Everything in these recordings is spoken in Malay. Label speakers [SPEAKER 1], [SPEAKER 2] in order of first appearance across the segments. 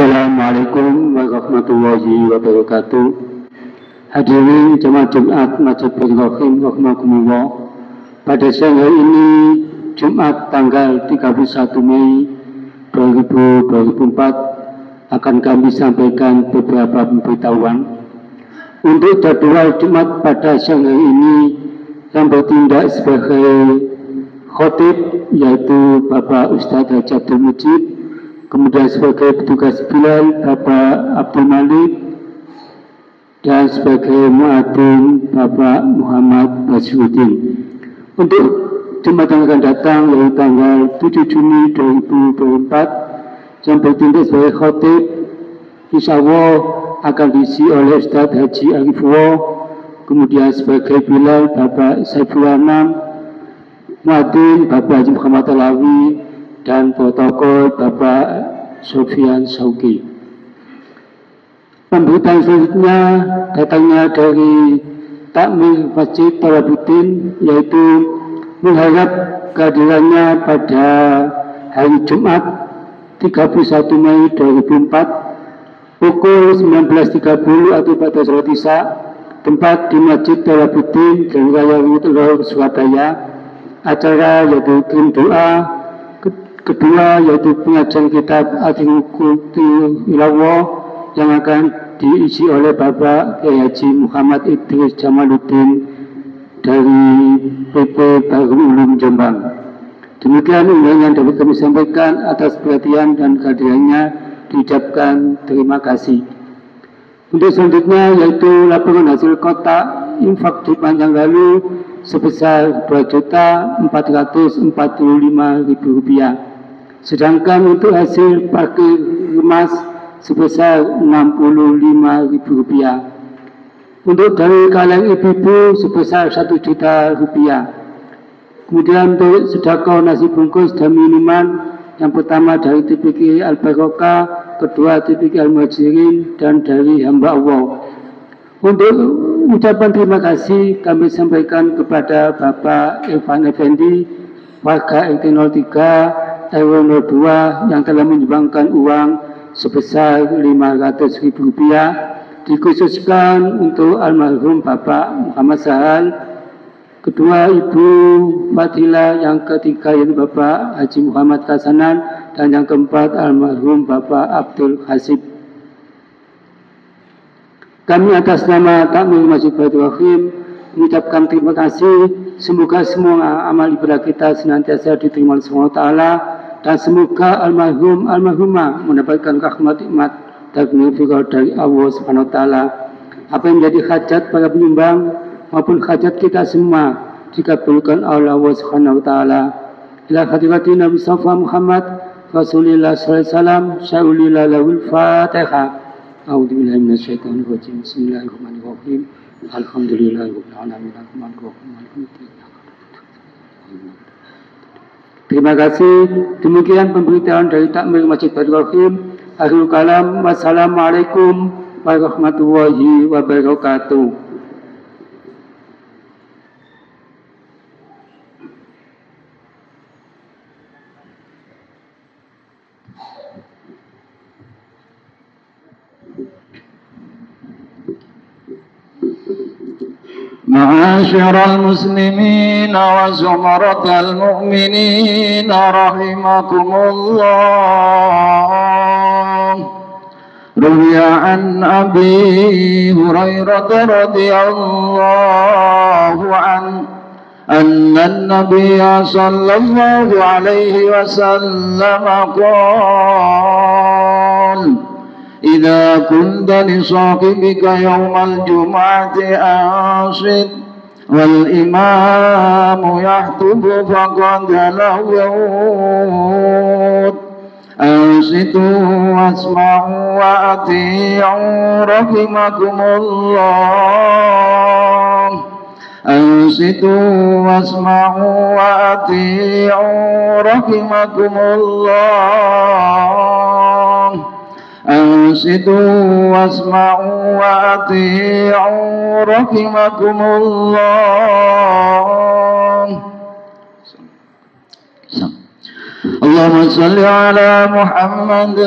[SPEAKER 1] Assalamualaikum warahmatullahi wabarakatuh. Hadirin jemaah Jumat Masjid Baitur Rahimahkumullah. Pada siang hari ini Jumat tanggal 31 Mei 2024 akan kami sampaikan beberapa pemberitahuan. Untuk jadwal Jumat pada siang hari ini yang bertindak sebagai khotib yaitu Bapak Ustadz Haji Abdul Mujib, kemudian sebagai petugas Bilal Bapak Abdul Malik, dan sebagai muadzin Bapak Muhammad Basruddin. Untuk Jumat yang akan datang yaitu tanggal 7 Juni 2024 yang bertindak sebagai khotib insya Allah akan diisi oleh Ustadz Haji Arifullah, kemudian sebagai Bilal Bapak Saiful Anam, muadzin Bapak Haji Muhammad Alawi, dan protokol Bapak Sofyan Sauki. Pemberitaan selanjutnya datangnya dari Takmir Masjid Talabuddin, yaitu mengharap kehadirannya pada hari Jumat 31 Mei 2004 pukul 19.30 atau pada sholat Isya, tempat di Masjid Talabuddin Jalan Raya Telur Surabaya. Acara yaitu kirim doa, kedua yaitu pengajian kitab Al-Qutul Ilawah yang akan diisi oleh Bapak Kiai Haji Muhammad Idris Jamaluddin dari PP Darul Ulum Jombang. Demikian undangan yang dapat kami sampaikan. Atas perhatian dan kehadirannya diucapkan terima kasih. Untuk selanjutnya yaitu laporan hasil kotak infak Jumat yang lalu sebesar Rp2.445.000. Sedangkan untuk hasil parkir emas sebesar Rp65.000. Untuk dari kalangan ibu-ibu sebesar Rp1 juta. Kemudian untuk sedekah nasi bungkus dan minuman, yang pertama dari TPQ Al-Barokah, kedua TPQ Al-Muhajirin, dan dari hamba Allah. Untuk ucapan terima kasih kami sampaikan kepada Bapak Irfan Effendi, warga RT 03 RW 02 yang telah menyumbangkan uang sebesar Rp500.000 dikhususkan untuk almarhum Bapak Muhammad Sahal, kedua Ibu Fadila, yang ketiga yaitu Bapak Haji Muhammad Kasanan, dan yang keempat almarhum Bapak Abdul Hasib. Kami atas nama Takmir Masjid Baitur Rahim mengucapkan terima kasih. Semoga semua amal ibadah kita senantiasa diterima oleh SWT, dan semoga almarhum almarhumah mendapatkan rahmat nikmat dan maghfirah dari Allah Subhanahu wa taala. Apa yang menjadi hajat para penyumbang maupun hajat kita semua dikabulkan oleh Allah Subhanahu wa taala. Ila hadirin Nabi Mustafa Muhammad Rasulullah sallallahu alaihi wasallam, sya'ulillah lahul Fatihah. A'udzubillahi minasyaitonir rajim. Bismillahirrahmanirrahim. Alhamdulillahirabbil alamin. Terima kasih. Demikian pemberitaan dari Takmir Masjid Baitur Rahim. Akhirul kalam. Wassalamualaikum warahmatullahi wabarakatuh.
[SPEAKER 2] معاشر المسلمين وزمرة المؤمنين رحمكم الله. روي عن أبي هريرة رضي الله عنه أن النبي صلى الله عليه وسلم قال: إذا كنت لصاحبك يوم الجمعة أنصت والإمام يخطب فقد لغوت. أنصتوا واسمعوا وأطيعوا رحمكم الله. أنصتوا واسمعوا وأطيعوا رحمكم الله. أنصتوا واسمعوا وأطيعوا رحمكم الله. اللهم صل على محمد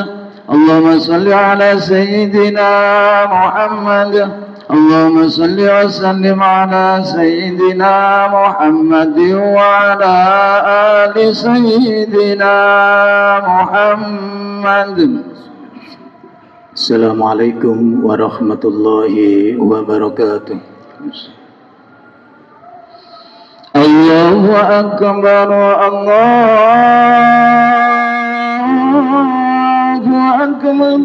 [SPEAKER 2] اللهم صل على سيدنا محمد. اللهم صل وسلم على سيدنا محمد وعلى آل سيدنا محمد.
[SPEAKER 1] Assalamualaikum warahmatullahi wabarakatuh.
[SPEAKER 2] Allahu Akbar, Allahu Akbar,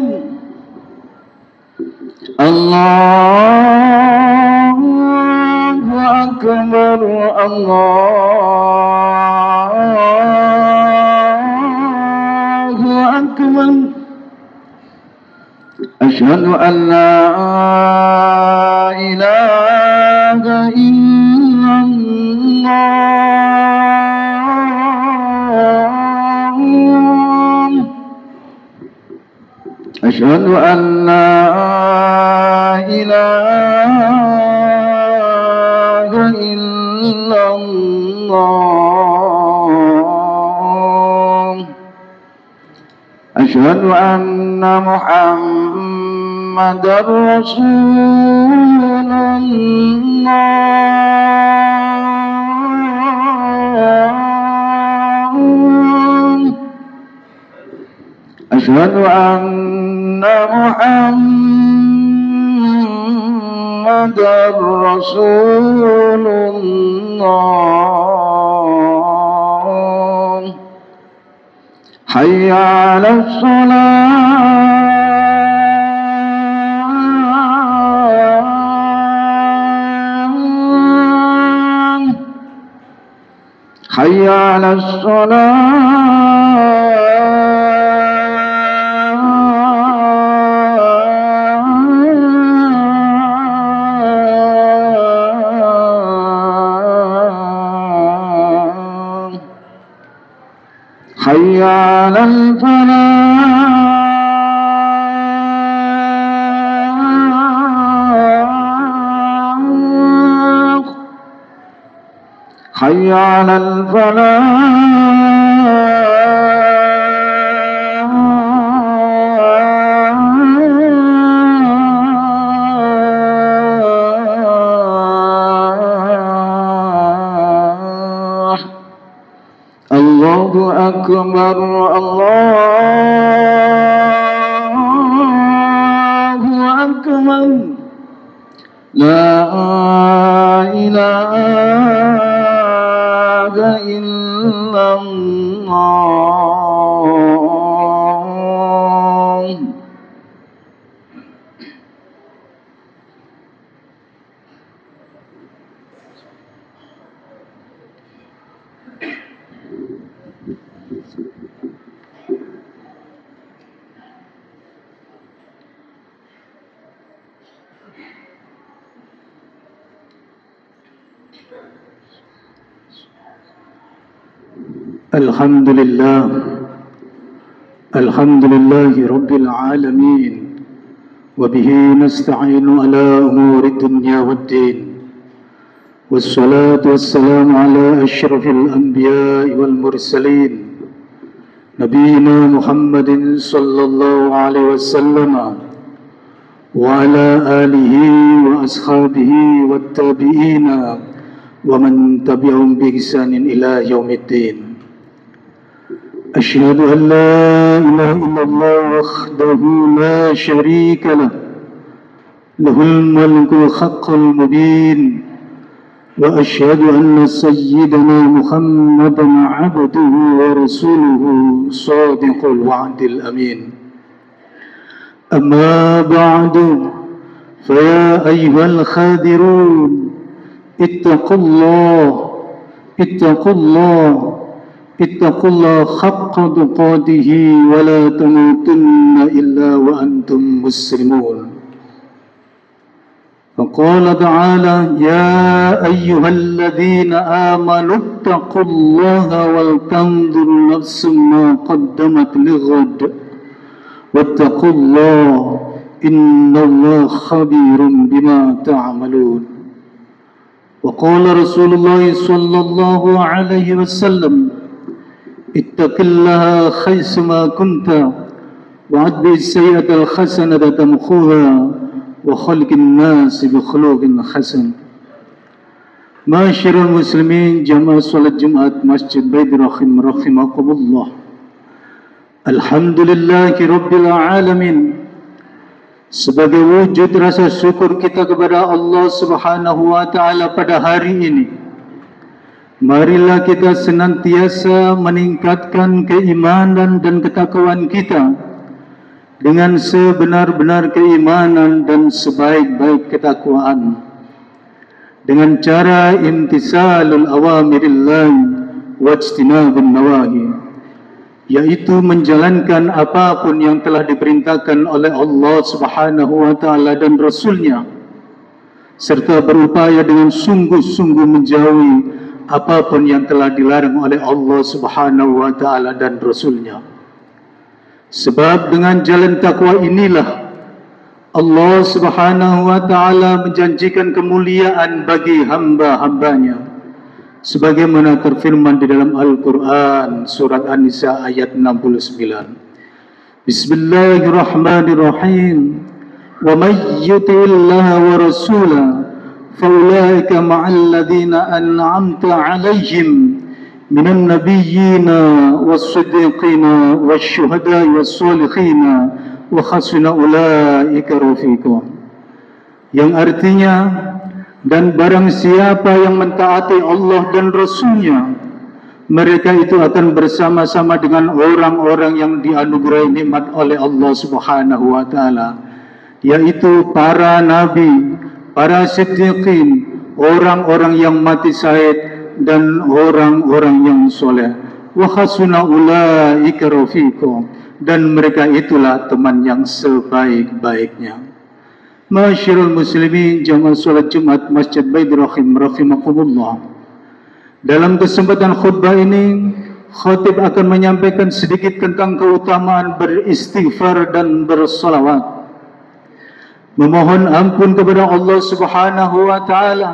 [SPEAKER 2] Allahu Akbar, Allahu Akbar. Asyhadu an la ilaha illallah. Asyhadu an la ilaha illallah. Asyhadu anna Muhammadar Rasulullah. Asyhadu anna Muhammadar Rasulullah. Hayya 'alas shalah. Hayya 'alas shalah. حي على الفلاح. حي على الفلاح. Allahu Akbar, Allahu Akbar. La ilaha illallah.
[SPEAKER 1] Alhamdulillah, alhamdulillahi rabbil alamin, wa bihi nasta'inu ala umuri dunya waddin, wassalatu wassalamu ala asyrafil anbiya'i wal mursalin, nabiyina Muhammadin sallallahu alaihi wasallam wa ala alihi wa ashabihi wat tabi'ina wa man tabi'ahum bi ihsanin ila yaumiddin. أشهد أن لا إله إلا الله وحده لا شريك له له الملك الحق المبين وأشهد أن سيدنا محمدا عبده ورسوله صادق الوعد الأمين أما بعد فيا أيها الخادرون اتقوا الله اتقوا الله حق تقاته ولا تموتن إلا وأنتم مسلمون. فقال تعالى يا أيها الذين آمنوا اتقوا الله ولتنظر نفس ما قدمت لغد واتقوا الله إن الله خبير بما تعملون. وقال رسول الله صلى الله عليه وسلم اتق الله حيثما كنت وأتبع السيئة الحسنة تمحوها وخلق الناس بخلق حسن. Masyarul muslimin jamaah salat Jumat Masjid Baitur Rahim rahimakumullah. Alhamdulillahi rabbil alamin. Sebagai wujud rasa syukur kita kepada Allah Subhanahu wa taala pada hari ini, marilah kita senantiasa meningkatkan keimanan dan ketakwaan kita dengan sebenar-benar keimanan dan sebaik-baik ketakwaan, dengan cara imtisalul awamirillah wajtinabun nawahi, yaitu menjalankan apapun yang telah diperintahkan oleh Allah Subhanahu wa taala dan Rasulnya, serta berupaya dengan sungguh-sungguh menjauhi apapun yang telah dilarang oleh Allah Subhanahu wa taala dan Rasulnya. Sebab dengan jalan takwa inilah Allah Subhanahu wa taala menjanjikan kemuliaan bagi hamba-hambanya, sebagaimana terfirman di dalam Al-Quran surat An-Nisa ayat 69. Bismillahirrahmanirrahim. Wa may yuti'illaha wa rasulahu fa ulaika ma'al ladzina an'amta 'alaihim minan nabiyyina was-siddiqina wasyuhada'i was-solihina wa khasuna ulaika rafiqa. Yang artinya, dan barang siapa yang mentaati Allah dan Rasulnya, mereka itu akan bersama-sama dengan orang-orang yang dianugerahi nikmat oleh Allah Subhanahu wa taala, yaitu para nabi, para siddiqin, orang-orang yang mati syahid, dan orang-orang yang soleh. Wa khasuna ulaika rafiqa, dan mereka itulah teman yang sebaik-baiknya. Masyarul muslimin jamaah salat Jumat Masjid Baitur Rahim rahimakumullah. Dalam kesempatan khutbah ini, khatib akan menyampaikan sedikit tentang keutamaan beristighfar dan bersolawat, memohon ampun kepada Allah Subhanahu wa taala,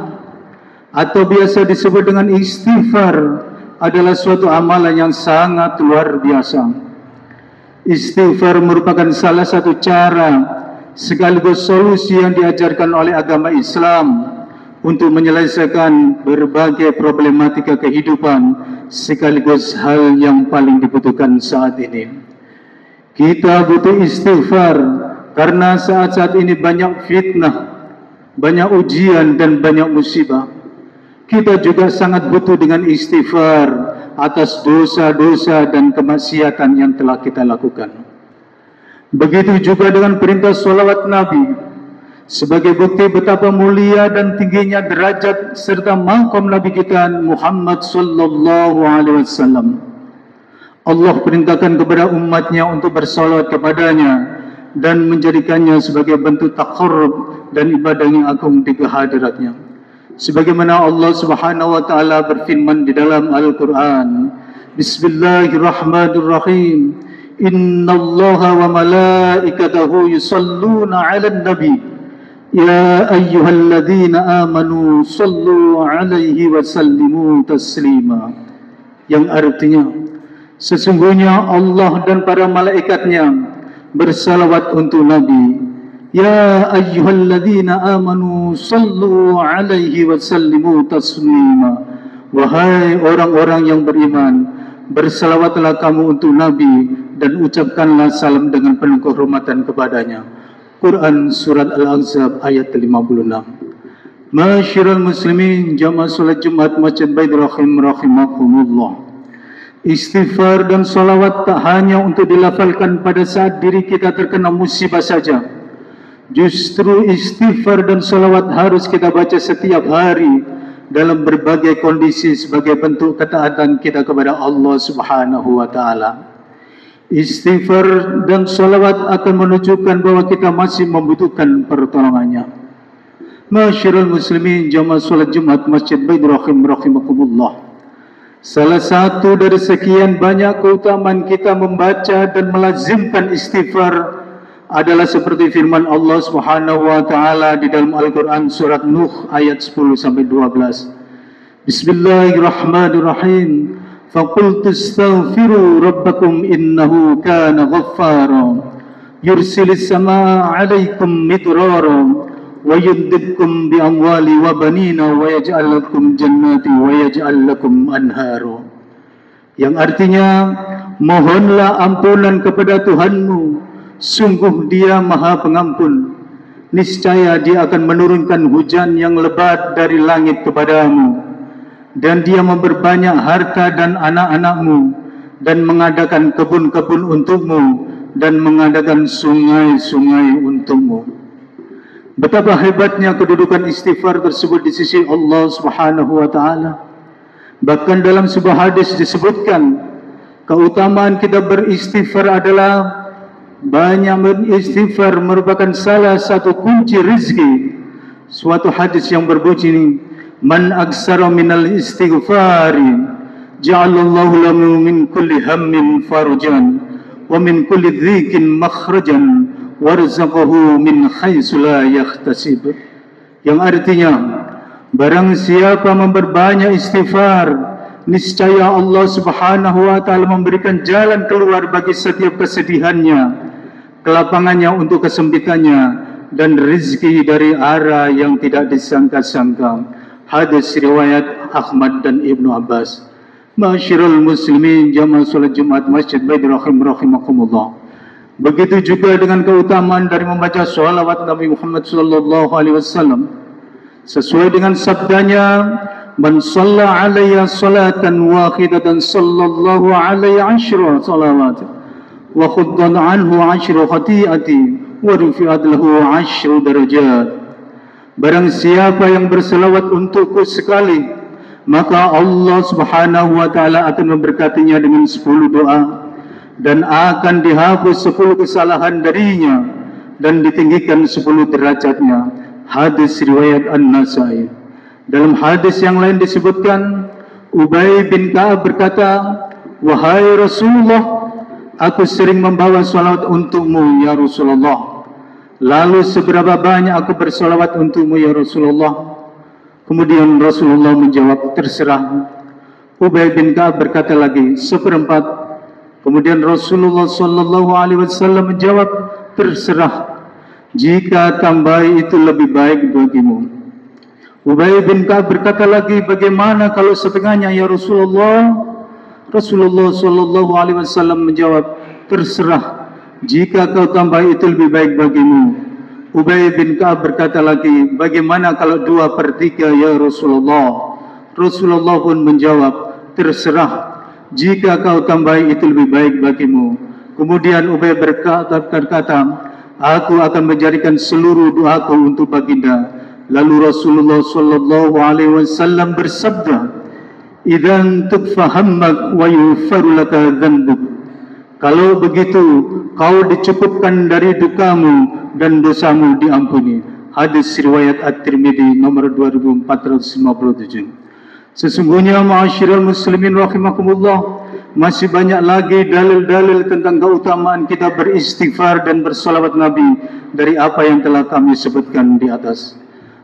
[SPEAKER 1] atau biasa disebut dengan istighfar, adalah suatu amalan yang sangat luar biasa. Istighfar merupakan salah satu cara sekaligus solusi yang diajarkan oleh agama Islam untuk menyelesaikan berbagai problematika kehidupan, sekaligus hal yang paling dibutuhkan saat ini. Kita butuh istighfar karena saat-saat ini banyak fitnah, banyak ujian dan banyak musibah. Kita juga sangat butuh dengan istighfar atas dosa-dosa dan kemaksiatan yang telah kita lakukan. Begitu juga dengan perintah salawat Nabi sebagai bukti betapa mulia dan tingginya derajat serta maqam Nabi kita Muhammad sallallahu alaihi wasallam. Allah perintahkan kepada umatnya untuk bersalawat kepadanya dan menjadikannya sebagai bentuk taqarrub dan ibadah yang agung di kehadiratnya. Sebagaimana Allah Subhanahu wa taala berfirman di dalam Al-Quran, Bismillahirrahmanirrahim. Innallaha wa malaikatahu yusalluna 'alan nabi ya ayyuhalladzina amanu sallu 'alaihi wa sallimu taslima. Yang artinya, sesungguhnya Allah dan para malaikatnya bersalawat untuk Nabi. Ya ayyuhalladzina amanu sallu 'alaihi wa sallimu taslima. Wahai orang-orang yang beriman, bersalawatlah kamu untuk Nabi dan ucapkanlah salam dengan penuh kehormatan kepadanya. Quran surat Al-Ahzab ayat 56. Masyarul muslimin jamaah salat Jumat Masjid Baitur Rahim rahimakumullah. Istighfar dan salawat tak hanya untuk dilafalkan pada saat diri kita terkena musibah saja. Justru istighfar dan salawat harus kita baca setiap hari dalam berbagai kondisi sebagai bentuk ketaatan kita kepada Allah Subhanahu wa taala. Istighfar dan salawat akan menunjukkan bahwa kita masih membutuhkan pertolongannya. Masyarul muslimin jamaah salat Jumat Masjid Baitur Rahim rahimakumullah. Salah satu dari sekian banyak keutamaan kita membaca dan melazimkan istighfar adalah seperti firman Allah Subhanahu wa taala di dalam Al-Quran surat Nuh ayat 10 sampai 12. Bismillahirrahmanirrahim. فَقُلْتُ اسْتَغْفِرُوا رَبَّكُمْ إِنَّهُ كَانَ غَفَّارًا yursilis samaa 'alaikum midrara wa yumdidkum bi amwali wa banina wa yaj'al lakum jannati wa yaj'al lakum anhara. Yang artinya, mohonlah ampunan kepada Tuhanmu, sungguh Dia Maha Pengampun. Niscaya Dia akan menurunkan hujan yang lebat dari langit kepadamu, dan Dia memperbanyak harta dan anak-anakmu, dan mengadakan kebun-kebun untukmu, dan mengadakan sungai-sungai untukmu. Betapa hebatnya kedudukan istighfar tersebut di sisi Allah Subhanahu wa Ta'ala. Bahkan dalam sebuah hadis disebutkan, keutamaan kita beristighfar adalah banyak beristighfar merupakan salah satu kunci rezeki. Suatu hadis yang berbunyi ini, man aksara minal istighfari ja'alallahu lahu min kulli hammin farjan wa min kulli dhikin makhrajan warzaqahu min haitsu la yahtasib. Yang artinya, barang siapa memperbanyak istighfar, niscaya Allah Subhanahu wa Ta'ala memberikan jalan keluar bagi setiap kesedihannya, kelapangannya untuk kesempitannya, dan rezeki dari arah yang tidak disangka-sangka. Hadis riwayat Ahmad dan Ibnu Abbas. Ma'asyiral muslimin jamaah salat Jumat Masjid Baitur Rahim rahimakumullah. Begitu juga dengan keutamaan dari membaca shalawat Nabi Muhammad sallallahu alaihi wasallam. Sesuai dengan sabdanya, man shalla alayya salatan wahidatan sallallahu alaihi ashra salawat wa khuddan anhu ashra khati'ati wa rufi'at lahu ashra darajat. Barang siapa yang berselawat untukku sekali, maka Allah Subhanahu wa Ta'ala akan memberkatinya dengan 10 doa, dan akan dihapus 10 kesalahan darinya, dan ditinggikan 10 derajatnya. Hadis riwayat An-Nasai. Dalam hadis yang lain disebutkan, Ubay bin Ka'ab berkata, wahai Rasulullah, aku sering membawa salawat untukmu ya Rasulullah. Lalu seberapa banyak aku bersalawat untukmu ya Rasulullah? Kemudian Rasulullah menjawab, terserah. Ubay bin Ka'ab berkata lagi, 1/4. Kemudian Rasulullah sallallahu alaihi wasallam menjawab, terserah. Jika tambahi itu lebih baik bagimu. Ubay bin Ka'ab berkata lagi, bagaimana kalau setengahnya ya Rasulullah? Rasulullah sallallahu alaihi wasallam menjawab, terserah. Jika kau tambahi itu lebih baik bagimu. Ubay bin Ka'ab berkata lagi, bagaimana kalau 2/3 ya Rasulullah? Rasulullah pun menjawab, terserah. Jika kau tambahi itu lebih baik bagimu. Kemudian Ubay berkata, aku akan menjadikan seluruh doaku untuk baginda. Lalu Rasulullah sallallahu alaihi wasallam bersabda, "Idzan tukfa hammak wa yughfaru laka dzanbuk." Kalau begitu, kau dicukupkan dari dukamu dan dosamu diampuni. Hadis riwayat At-Tirmidzi nomor 2457. Sesungguhnya ma'asyiral muslimin rahimakumullah, masih banyak lagi dalil-dalil tentang keutamaan kita beristighfar dan bersalawat Nabi dari apa yang telah kami sebutkan di atas.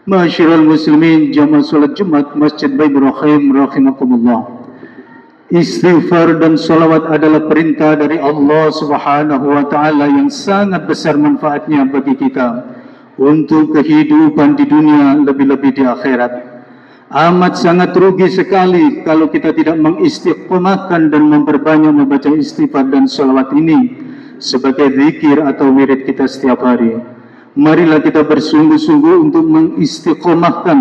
[SPEAKER 1] Ma'asyiral muslimin jamaah salat Jumat Masjid Baitur Rahim rahimakumullah. Istighfar dan salawat adalah perintah dari Allah Subhanahu wa Ta'ala yang sangat besar manfaatnya bagi kita untuk kehidupan di dunia, lebih-lebih di akhirat. Amat sangat rugi sekali kalau kita tidak mengistiqomahkan dan memperbanyak membaca istighfar dan salawat ini sebagai zikir atau wirid kita setiap hari. Marilah kita bersungguh-sungguh untuk mengistiqomahkan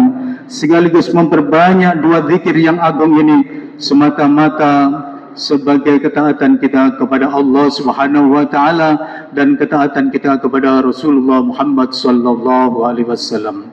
[SPEAKER 1] sekaligus memperbanyak 2 zikir yang agung ini semata-mata sebagai ketaatan kita kepada Allah Subhanahu wa Ta'ala dan ketaatan kita kepada Rasulullah Muhammad sallallahu alaihi wasallam.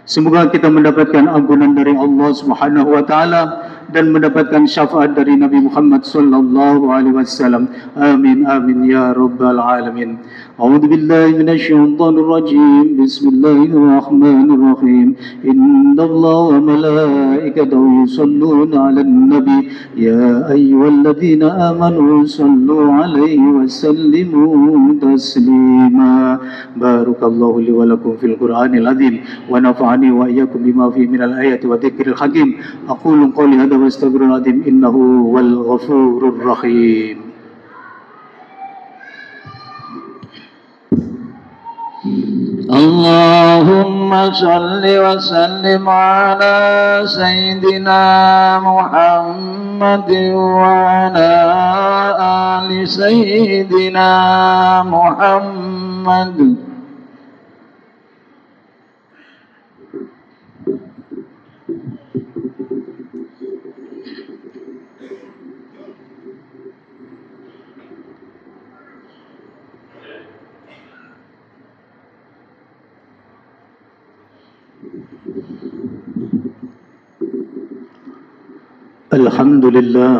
[SPEAKER 1] Semoga kita mendapatkan ampunan dari Allah Subhanahu wa Ta'ala dan mendapatkan syafaat dari Nabi Muhammad sallallahu alaihi wasallam. Amin amin ya rabbal alamin. A'udzu billahi minasyaitonir rajim. Bismillahirrahmanirrahim. Innallaha wa malaikatahu yusholluna 'alan nabi ya ayyuhalladzina amanu shallu 'alaihi wa sallimu taslima. Barakallahu li wa lakum fil Qur'anil azim wa nafa'ani wa iyyakum bima fihi minal ayati wa dzikril hakim. Aqulu qawli hadza wa astaghfirul azim innahu wal ghafurur rahim.
[SPEAKER 2] اللهم صل وسلم على سيدنا محمد وعلى آل سيدنا محمد.
[SPEAKER 1] Alhamdulillah,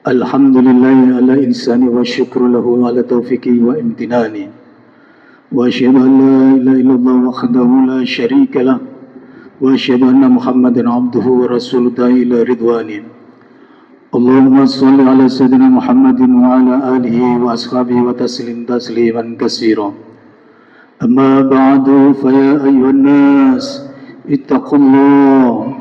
[SPEAKER 1] alhamdulillah ala insani wa syukru lahu ala taufiqi wa imtinani wa asyhadu an la ilaha illallah wahdahu la syarika lah wa asyhadu anna muhammadan abduhu wa rasuluhu ila ridwani. Allahumma salli ala sayyidina Muhammadin wa ala alihi wa ashabihi wa tasliman katsira. Amma ba'du, fa ya ayyuhan nas ittaqullah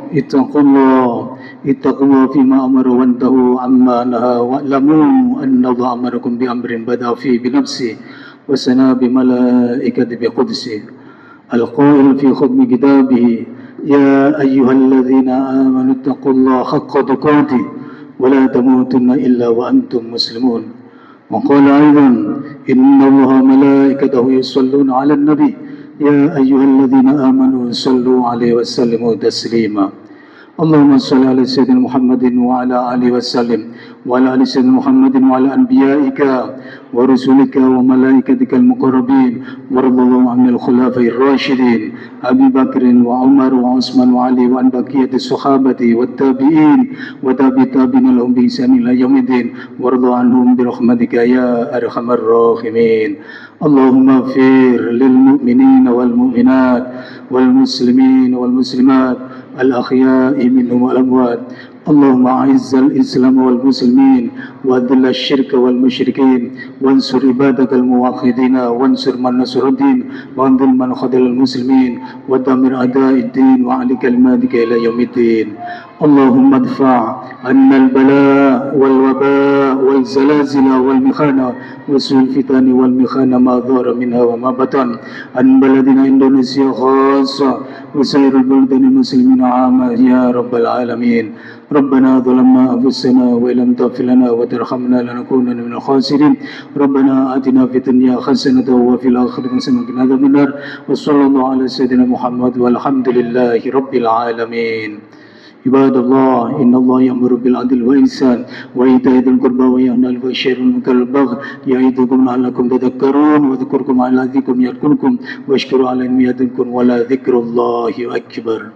[SPEAKER 1] fima amara wa antahu amma naha wa'lamu anna Allah amarakum bi amrin bada fi bi nafsi wa sana bi malaikati bi qudsi al-qail fi khutmi kitabihi ya ayyuhalladzina amanu ittaqullaha haqqa tuqatih wa la tamutunna illa wa antum muslimun. Wa qala aidan inna Allaha malaikatahu yusalluna 'alan nabi ya ayyuhalladzina amanu sallu 'alaihi wa sallimu taslima. Allahumma salli ala sayyidina Muhammadin wa ala alihi wa sallim wa ala ali sayyidina Muhammadin wa ala anbiya'ika wa rusulika wa malaikatika al-muqarrabin wa radallahu anil khulafa'ir rasyidin Abi Bakrin wa Umar wa Utsman wa Ali wa an baqiyati sahabati wa tabi'in wa tabi'in lahum bi ihsan ila yaumiddin wa radallahu anhum bi rahmatika ya arhamar rahimin. Allahumma ighfir lil mu'minina wal mu'minat wal muslimin wal muslimat al-akhya'i minhum wal amwat. Allahumma a'izzal islam wal muslimin wa adhil asyirka wal musyrikin wansur ibadakal muwahhidina wansur man nasruddin wa andil man khadalal muslimin wa damir a'da'id din wa ali kalimatika ila yaumiddin. Allahumma adfa' anna al-bala' wal waba' wal zalazila wal mikhana wasul fitani wal mikhana ma dhara minha wa ma batan an baladina Indonesia khassa wa sairul buldani muslimina 'amma ya rabbal alamin. Rabbana dhalamna anfusana wa illam taghfir lana wa tarhamna lanakunanna minal khasirin. Rabbana atina fid dunya hasanatan wa fil akhirati hasanatan wa qina adzabannar. Wa sallallahu ala sayyidina Muhammad walhamdulillahi rabbil alamin. Ibadallah, innallaha ya'muru bil 'adli wal ihsan wa ita'i dzil qurba wa yanha 'anil fahsya'i wal munkari wal baghi ya'idukum la'allakum tadhakkarun wa dhkurukum 'ala dzikrikum yadhkurkum wa ashkuru 'ala ni'matikum wa la dzikrullahi akbar.